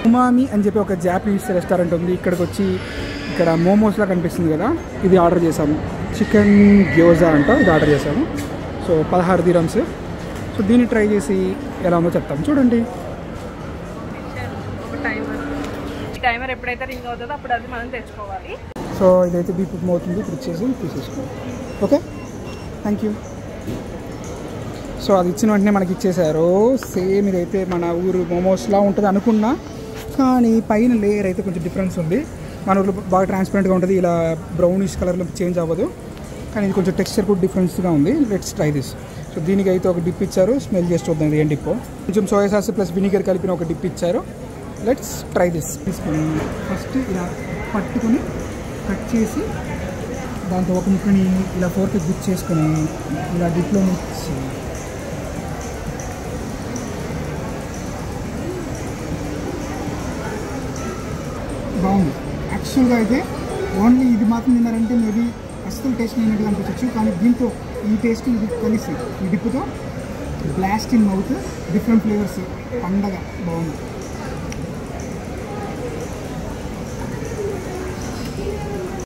Umami అని చెప్పి ఒక జాపనీస్ రెస్టారెంట్ ఉంది. ఇక్కడికి వచ్చి ఇక్కడ మోమోస్లా కనిపిస్తుంది కదా, ఇది ఆర్డర్ చేశాము. చికెన్ గ్యోజా అంట, ఇది ఆర్డర్ చేశాము. So 16 dirhams. సో దీన్ని ట్రై చేసి ఎలా ఉందో చెప్తాం, చూడండి. టైమర్ ఎప్పుడైతే రింగ్ అవుతుందో అప్పుడు అది మనం తెచ్చుకోవాలి. సో ఇదైతే బీప్ అవుతుంది, ఇప్పుడు ఇచ్చేసి తీసేసుకోండి. Okay, thank you. సో అది ఇచ్చిన వెంటనే మనకి ఇచ్చేసారు. సేమ్ ఇదైతే మన ఊరు మోమోస్లా ఉంటుంది అనుకున్నా, కానీ పైన లేయర్ అయితే కొంచెం డిఫరెన్స్ ఉంది. మన ఊళ్ళో బాగా ట్రాన్స్పరెంట్గా ఉంటుంది, ఇలా బ్రౌనిష్ కలర్లో చేంజ్ అవ్వదు, కానీ ఇది కొంచెం టెక్స్చర్ కూడా డిఫరెన్స్గా ఉంది. Let's try this. సో దీనికి అయితే ఒక డిప్ ఇచ్చారు, స్మెల్ చేసి చూద్దాం ఇది ఏం డిప్పో. కొంచెం సోయా సాస్ ప్లస్ వినిగర్ కలిపిన ఒక డిప్ ఇచ్చారు. Let's try this. తీసుకొని ఫస్ట్ ఇలా పట్టుకొని కట్ చేసి దాంతో ఒక ముక్కని ఇలా ఫోర్క్ డిప్ చేసుకొని ఇలా డిప్లో మిక్స్. బాగుంది. యాక్చువల్గా అయితే ఓన్లీ ఇది మాత్రం తిన్నారంటే మేబీ అస్సలు టేస్ట్ అయినట్టుగా అనిపించవచ్చు, కానీ దీంతో ఈ టేస్ట్ ఇది కలిసి ఈ డిప్పుతో blast in mouth, different flavours, పండగ బాగుంది.